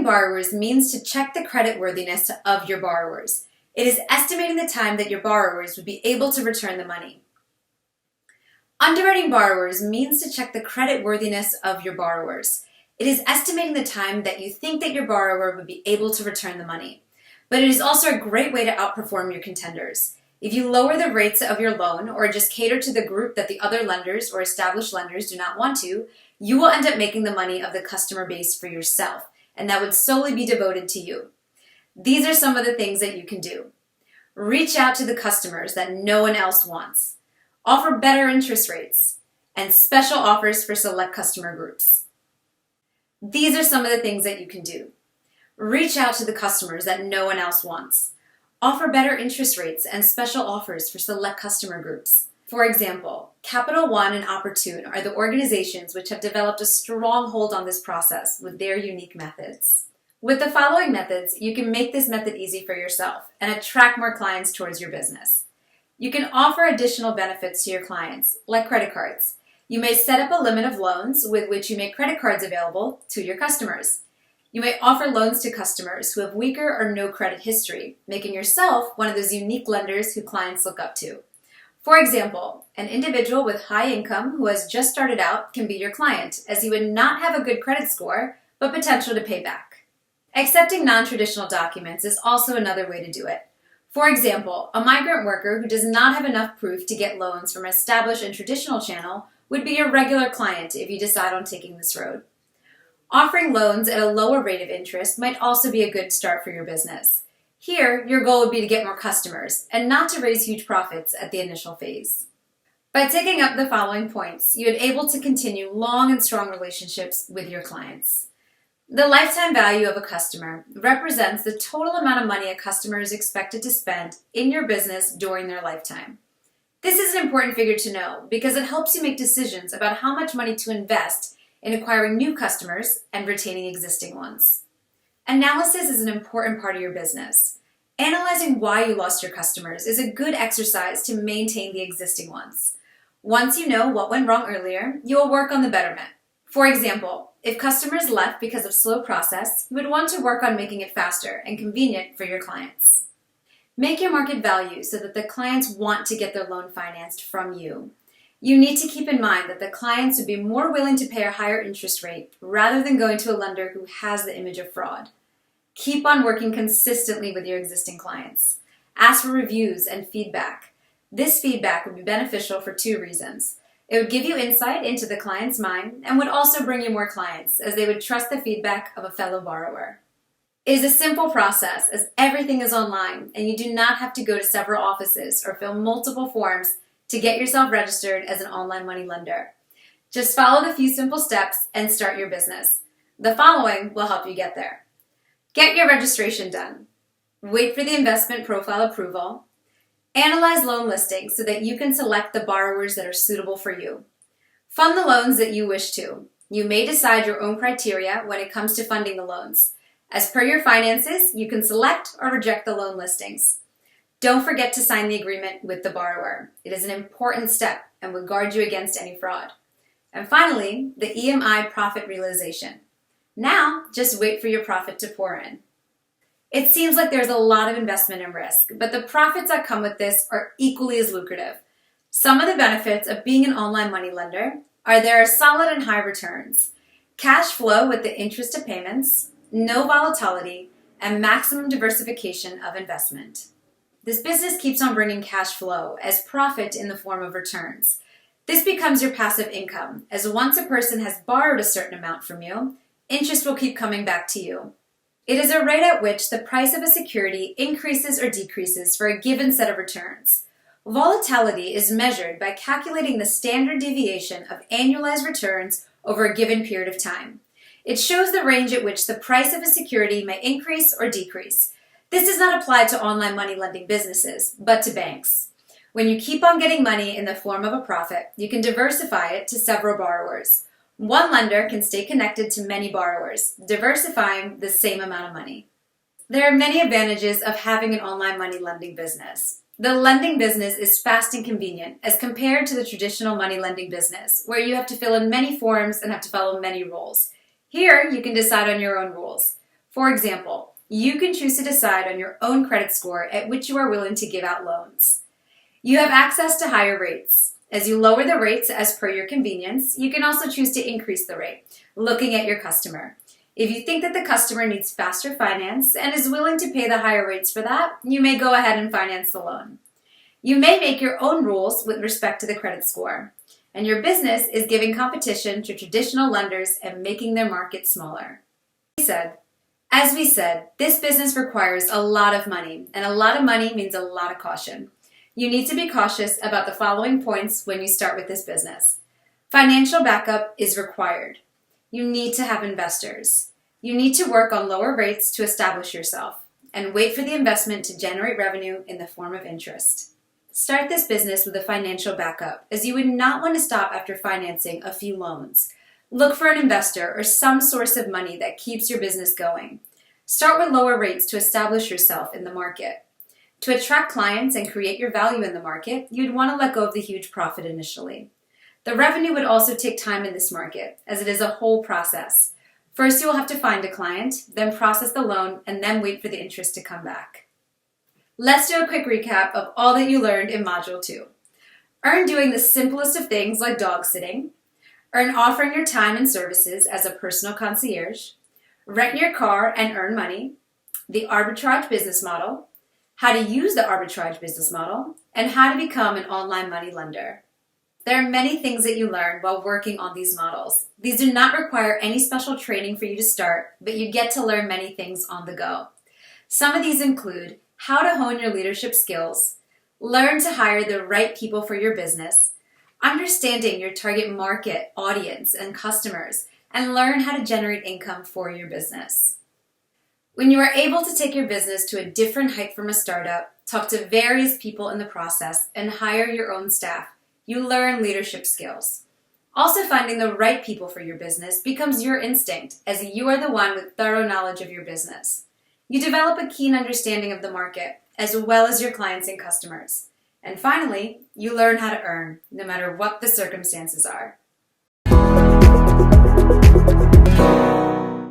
borrowers means to check the creditworthiness of your borrowers. It is estimating the time that your borrowers would be able to return the money. Underwriting borrowers means to check the creditworthiness of your borrowers. It is estimating the time that you think that your borrower would be able to return the money. But it is also a great way to outperform your contenders. If you lower the rates of your loan or just cater to the group that the other lenders or established lenders do not want to, you will end up making the money of the customer base for yourself, and that would solely be devoted to you. These are some of the things that you can do. Reach out to the customers that no one else wants. Offer better interest rates and special offers for select customer groups. These are some of the things that you can do. Reach out to the customers that no one else wants. Offer better interest rates and special offers for select customer groups. For example, Capital One and Opportune are the organizations which have developed a strong hold on this process with their unique methods. With the following methods, you can make this method easy for yourself and attract more clients towards your business. You can offer additional benefits to your clients, like credit cards. You may set up a limit of loans with which you make credit cards available to your customers. You may offer loans to customers who have weaker or no credit history, making yourself one of those unique lenders who clients look up to. For example, an individual with high income who has just started out can be your client, as he would not have a good credit score, but potential to pay back. Accepting non-traditional documents is also another way to do it. For example, a migrant worker who does not have enough proof to get loans from an established and traditional channel would be your regular client if you decide on taking this road. Offering loans at a lower rate of interest might also be a good start for your business. Here, your goal would be to get more customers and not to raise huge profits at the initial phase. By taking up the following points, you would be able to continue long and strong relationships with your clients. The lifetime value of a customer represents the total amount of money a customer is expected to spend in your business during their lifetime. This is an important figure to know because it helps you make decisions about how much money to invest in acquiring new customers and retaining existing ones. Analysis is an important part of your business. Analyzing why you lost your customers is a good exercise to maintain the existing ones. Once you know what went wrong earlier, you will work on the betterment. For example, if customers left because of slow process, you would want to work on making it faster and convenient for your clients. Make your market value so that the clients want to get their loan financed from you. You need to keep in mind that the clients would be more willing to pay a higher interest rate rather than going to a lender who has the image of fraud. Keep on working consistently with your existing clients. Ask for reviews and feedback. This feedback would be beneficial for two reasons. It would give you insight into the client's mind and would also bring you more clients as they would trust the feedback of a fellow borrower. It is a simple process as everything is online and you do not have to go to several offices or fill multiple forms to get yourself registered as an online money lender. Just follow the few simple steps and start your business. The following will help you get there. Get your registration done. Wait for the investment profile approval. Analyze loan listings so that you can select the borrowers that are suitable for you. Fund the loans that you wish to. You may decide your own criteria when it comes to funding the loans. As per your finances, you can select or reject the loan listings. Don't forget to sign the agreement with the borrower. It is an important step and will guard you against any fraud. And finally, the EMI profit realization. Now, just wait for your profit to pour in. It seems like there's a lot of investment and risk, but the profits that come with this are equally as lucrative. Some of the benefits of being an online money lender are there are solid and high returns, cash flow with the interest of payments, no volatility, and maximum diversification of investment. This business keeps on bringing cash flow as profit in the form of returns. This becomes your passive income, as once a person has borrowed a certain amount from you, interest will keep coming back to you. It is a rate at which the price of a security increases or decreases for a given set of returns. Volatility is measured by calculating the standard deviation of annualized returns over a given period of time. It shows the range at which the price of a security may increase or decrease. This does not apply to online money lending businesses, but to banks. When you keep on getting money in the form of a profit, you can diversify it to several borrowers. One lender can stay connected to many borrowers, diversifying the same amount of money. There are many advantages of having an online money lending business. The lending business is fast and convenient as compared to the traditional money lending business, where you have to fill in many forms and have to follow many rules. Here, you can decide on your own rules. For example, you can choose to decide on your own credit score at which you are willing to give out loans. You have access to higher rates. As you lower the rates as per your convenience, you can also choose to increase the rate, looking at your customer. If you think that the customer needs faster finance and is willing to pay the higher rates for that, you may go ahead and finance the loan. You may make your own rules with respect to the credit score, and your business is giving competition to traditional lenders and making their market smaller. As we said, this business requires a lot of money, and a lot of money means a lot of caution. You need to be cautious about the following points when you start with this business. Financial backup is required. You need to have investors. You need to work on lower rates to establish yourself, and wait for the investment to generate revenue in the form of interest. Start this business with a financial backup, as you would not want to stop after financing a few loans. Look for an investor or some source of money that keeps your business going. Start with lower rates to establish yourself in the market. To attract clients and create your value in the market, you'd want to let go of the huge profit initially. The revenue would also take time in this market, as it is a whole process. First, you will have to find a client, then process the loan, and then wait for the interest to come back. Let's do a quick recap of all that you learned in Module 2. Earn doing the simplest of things like dog sitting. Earn offering your time and services as a personal concierge. Rent your car and earn money. The arbitrage business model. How to use the arbitrage business model. And how to become an online money lender. There are many things that you learn while working on these models. These do not require any special training for you to start, but you get to learn many things on the go. Some of these include how to hone your leadership skills, learn to hire the right people for your business, understanding your target market, audience, and customers, and learn how to generate income for your business. When you are able to take your business to a different height from a startup, talk to various people in the process, and hire your own staff, you learn leadership skills. Also, finding the right people for your business becomes your instinct, as you are the one with thorough knowledge of your business. You develop a keen understanding of the market, as well as your clients and customers. And finally, you learn how to earn, no matter what the circumstances are.